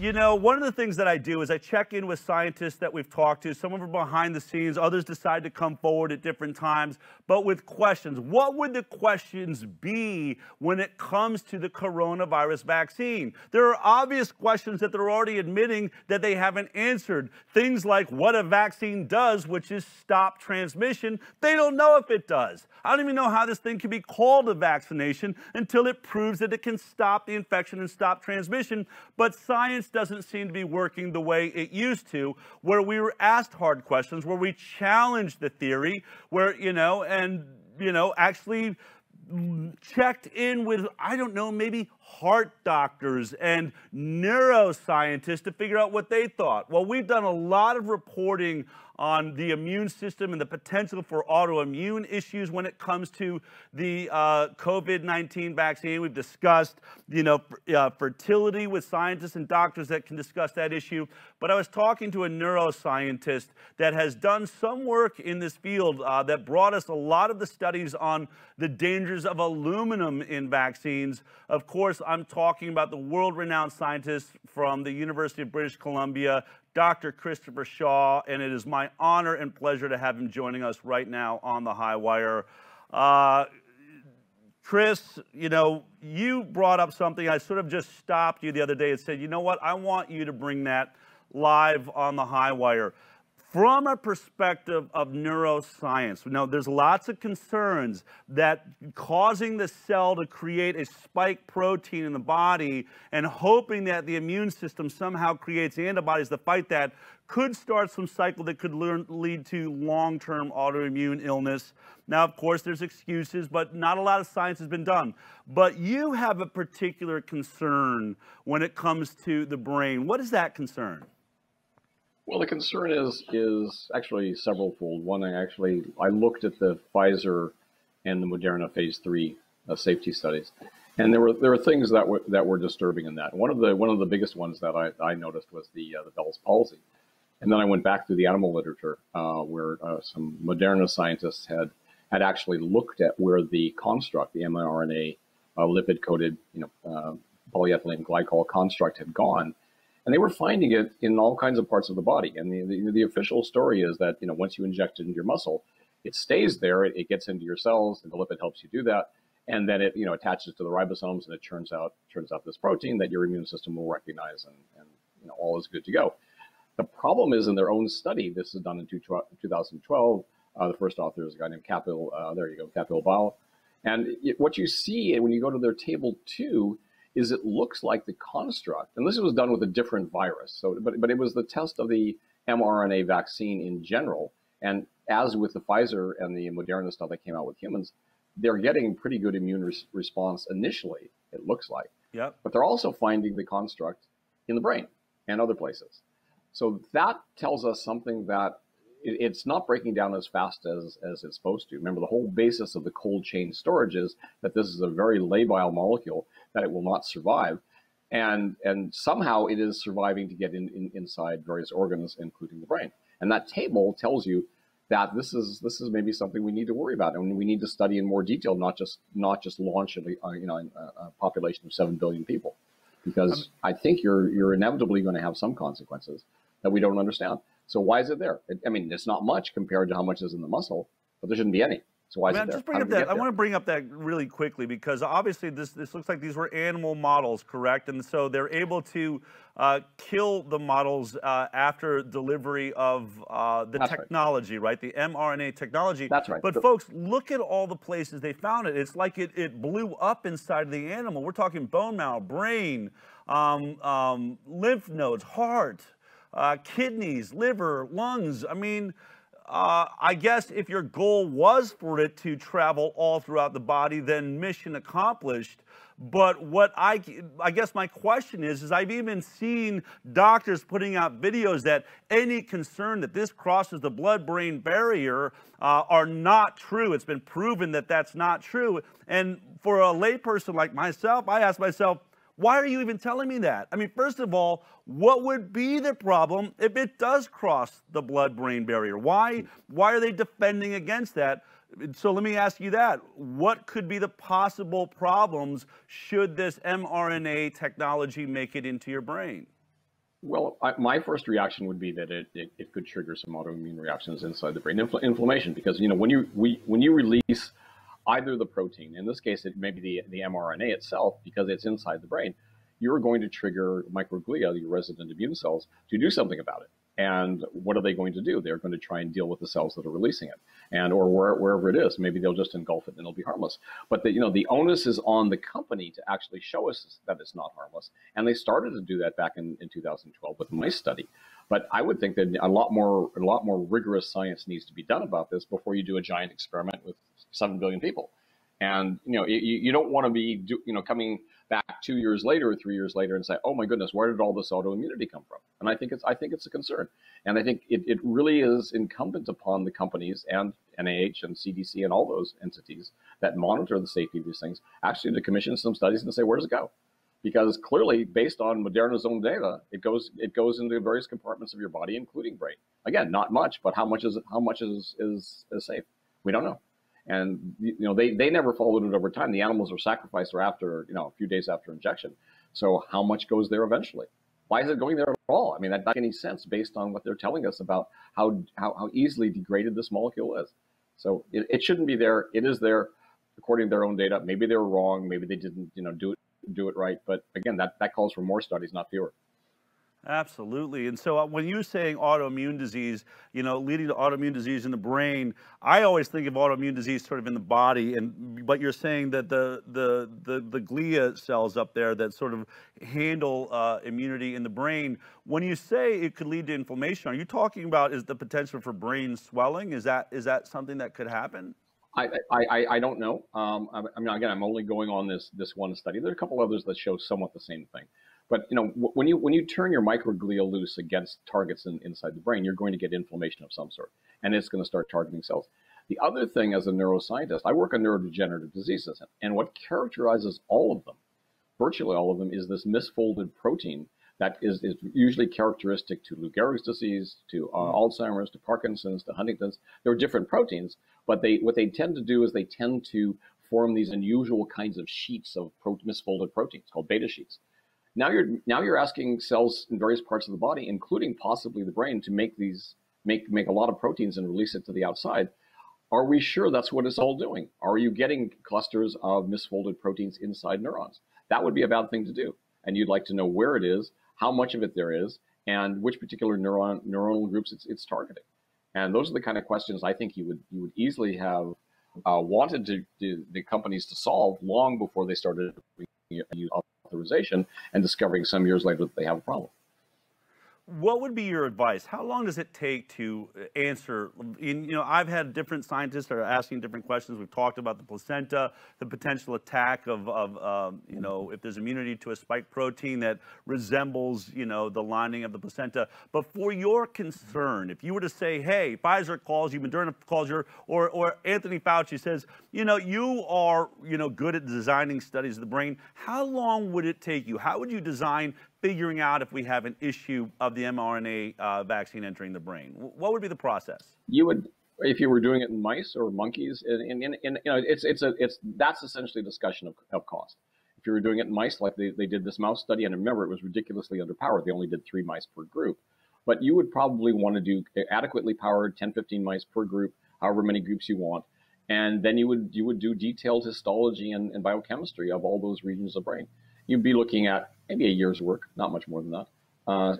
You know, one of the things that I do is I check in with scientists that we've talked to. Some of them are behind the scenes, others decide to come forward at different times, but with questions. What would the questions be when it comes to the coronavirus vaccine? There are obvious questions that they're already admitting that they haven't answered. Things like what a vaccine does, which is stop transmission. They don't know if it does. I don't even know how this thing can be called a vaccination until it proves that it can stop the infection and stop transmission. But science doesn't seem to be working the way it used to, where we were asked hard questions, where we challenged the theory, where, actually checked in with, I don't know, maybe heart doctors and neuroscientists to figure out what they thought. Well, we've done a lot of reporting on the immune system and the potential for autoimmune issues when it comes to the COVID-19 vaccine. We've discussed, fertility with scientists and doctors that can discuss that issue. But I was talking to a neuroscientist that has done some work in this field that brought us a lot of the studies on the dangers of aluminum in vaccines. Of course, I'm talking about the world-renowned scientist from the University of British Columbia, Dr. Christopher Shaw, and it is my honor and pleasure to have him joining us right now on the High Wire. Chris, you brought up something. I sort of just stopped you the other day and said, you know what, I want you to bring that live on the High Wire. From a perspective of neuroscience, there's lots of concerns that causing the cell to create a spike protein in the body and hoping that the immune system somehow creates antibodies to fight that could start some cycle that could lead to long-term autoimmune illness. Now, of course, there's excuses, but not a lot of science has been done. But you have a particular concern when it comes to the brain. What is that concern? Well, the concern is actually several-fold. One, I looked at the Pfizer and the Moderna phase 3 safety studies, and there were things that were disturbing in that. One of the biggest ones that I noticed was the Bell's palsy, and then I went back through the animal literature where some Moderna scientists had actually looked at where the construct, the mRNA lipid-coated polyethylene glycol construct had gone. And they were finding it in all kinds of parts of the body. And the official story is that, once you inject it into your muscle, it stays there, it gets into your cells, and the lipid helps you do that. And then it, attaches to the ribosomes, and it turns out this protein that your immune system will recognize, and all is good to go. The problem is in their own study, this is done in 2012, the first author is a guy named Kapil Bal. And what you see when you go to their table 2 is it looks like the construct, and this was done with a different virus. But it was the test of the mRNA vaccine in general. And as with the Pfizer and the Moderna stuff that came out with humans, they're getting pretty good immune response initially, it looks like. Yep. But they're also finding the construct in the brain and other places. So that tells us something that it's not breaking down as fast as it's supposed to. Remember, the whole basis of the cold chain storage is that this is a very labile molecule, that it will not survive. And somehow it is surviving to get inside various organs, including the brain. And that table tells you that this is maybe something we need to worry about, and we need to study in more detail, not just launch a population of 7 billion people, because I think you're inevitably going to have some consequences that we don't understand. So why is it there? It's not much compared to how much is in the muscle, but there shouldn't be any. So why is it there? I want to bring up that really quickly, because obviously this looks like these were animal models, correct? And so they're able to kill the models after delivery of the technology, right? The mRNA technology. That's right. But folks, look at all the places they found it. It's like it blew up inside of the animal. We're talking bone marrow, brain, lymph nodes, heart, kidneys, liver, lungs. I guess if your goal was for it to travel all throughout the body, then mission accomplished. But what I guess my question is I've even seen doctors putting out videos that any concern that this crosses the blood-brain barrier are not true. It's been proven that that's not true. And for a layperson like myself, I ask myself, why are you even telling me that? First of all, what would be the problem if it does cross the blood-brain barrier? Why are they defending against that? So let me ask you that. What could be the possible problems should this mRNA technology make it into your brain? Well, my first reaction would be that it could trigger some autoimmune reactions inside the brain, inflammation, because when you release either the protein, in this case it may be the mRNA itself, because it's inside the brain, you're going to trigger microglia, your resident immune cells, to do something about it. And what are they going to do? They're going to try and deal with the cells that are releasing it, and or wherever it is. Maybe they'll just engulf it and it'll be harmless. But the onus is on the company to actually show us that it's not harmless. And they started to do that back in 2012 with the mice study. But I would think that a lot more rigorous science needs to be done about this before you do a giant experiment with 7 billion people. And you don't want to be coming back 2 years later or 3 years later and say, oh my goodness, where did all this autoimmunity come from? And I think it's a concern. And I think it really is incumbent upon the companies and NIH and CDC and all those entities that monitor the safety of these things actually to commission some studies and say, where does it go? Because clearly, based on Moderna's own data, it goes into various compartments of your body, including brain. Again, not much, but how much is safe? We don't know. And they never followed it over time. The animals were sacrificed after a few days after injection. So how much goes there eventually? Why is it going there at all? I mean, that doesn't make any sense based on what they're telling us about how easily degraded this molecule is. So it shouldn't be there. It is there according to their own data. Maybe they were wrong. Maybe they didn't do it right. But again, that calls for more studies, not fewer. Absolutely. And so when you're saying autoimmune disease, leading to autoimmune disease in the brain, I always think of autoimmune disease sort of in the body. But you're saying that the glia cells up there that sort of handle immunity in the brain, when you say it could lead to inflammation, are you talking about is the potential for brain swelling? Is that something that could happen? I don't know. I mean, again, I'm only going on this one study. There are a couple others that show somewhat the same thing. But when you turn your microglia loose against targets inside the brain, you're going to get inflammation of some sort, and it's going to start targeting cells. The other thing, as a neuroscientist, I work on neurodegenerative diseases, and what characterizes all of them, virtually all of them, is this misfolded protein that is usually characteristic to Lou Gehrig's disease, to Alzheimer's, to Parkinson's, to Huntington's. There are different proteins, but what they tend to do is they tend to form these unusual kinds of sheets of misfolded proteins called beta sheets. Now you're asking cells in various parts of the body, including possibly the brain, to make a lot of proteins and release it to the outside. Are we sure that's what it's all doing? Are you getting clusters of misfolded proteins inside neurons? That would be a bad thing to do. And you'd like to know where it is, how much of it there is, and which particular neuronal groups it's targeting. And those are the kind of questions I think you would easily have wanted the companies to solve long before they started authorization and discovering some years later that they have a problem. What would be your advice? How long does it take to answer? I've had different scientists that are asking different questions. We've talked about the placenta, the potential attack of if there's immunity to a spike protein that resembles, the lining of the placenta. But for your concern, if you were to say, hey, Pfizer calls you, Moderna calls you, or Anthony Fauci says, you are, good at designing studies of the brain, how long would it take you? How would you design figuring out if we have an issue of the mRNA vaccine entering the brain? What would be the process? You would, if you were doing it in mice or monkeys, that's essentially a discussion of cost. If you were doing it in mice, like they did this mouse study, and remember, it was ridiculously underpowered. They only did 3 mice per group. But you would probably want to do adequately powered 10, 15 mice per group, however many groups you want. And then you would do detailed histology and biochemistry of all those regions of the brain. You'd be looking at maybe a year's work, not much more than that.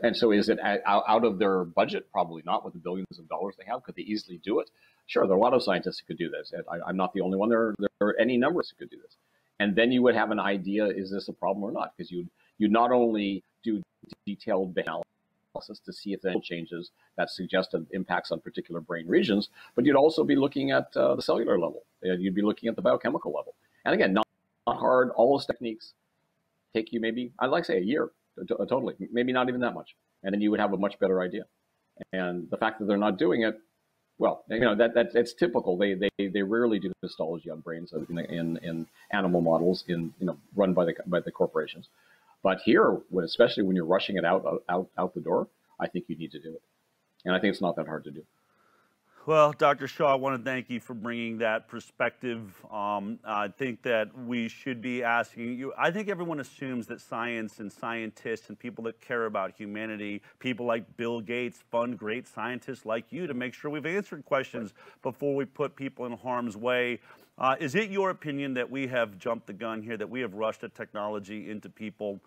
And so is it out of their budget? Probably not, with the billions of dollars they have. Could they easily do it? Sure, there are a lot of scientists who could do this. I'm not the only one. There are any numbers who could do this. And then you would have an idea, is this a problem or not? Because you'd not only do detailed analysis to see if there are changes that suggest impacts on particular brain regions, but you'd also be looking at the cellular level. You'd be looking at the biochemical level. And again, not hard. All those techniques take you maybe, I'd like to say a year, totally, maybe not even that much. And then you would have a much better idea. And the fact that they're not doing it, well, that's typical. They rarely do histology on brains in animal models run by the corporations. But here, especially when you're rushing it out the door, I think you need to do it. And I think it's not that hard to do. Well, Dr. Shaw, I want to thank you for bringing that perspective. I think that we should be asking you, I think everyone assumes that science and scientists and people that care about humanity, people like Bill Gates, fund great scientists like you to make sure we've answered questions before we put people in harm's way. Is it your opinion that we have jumped the gun here, that we have rushed a technology into people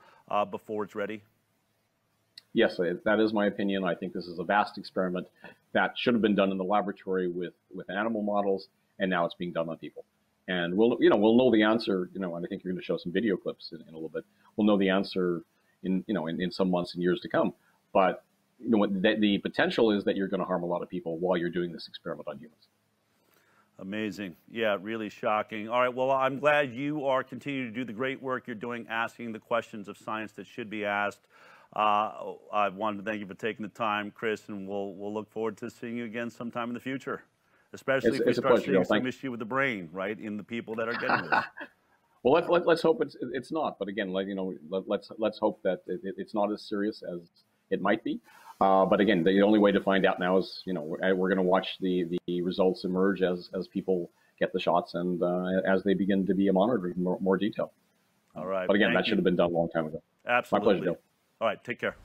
before it's ready? Yes, that is my opinion. I think this is a vast experiment that should have been done in the laboratory with animal models, and now it's being done on people. And we'll know the answer, and I think you're going to show some video clips in a little bit. We'll know the answer in some months and years to come. But the potential is that you're going to harm a lot of people while you're doing this experiment on humans. Amazing. Yeah, really shocking. All right, well, I'm glad you are continuing to do the great work you're doing, asking the questions of science that should be asked. I wanted to thank you for taking the time, Chris, and we'll look forward to seeing you again sometime in the future, especially if we start seeing some issue with the brain, right, in the people that are getting this. Well, let's hope it's not. But again, let's hope that it's not as serious as it might be. But again, the only way to find out now is we're going to watch the results emerge as people get the shots and as they begin to be monitored in more detail. All right. But again, that should have been done a long time ago. Absolutely. My pleasure, Joe. All right, take care.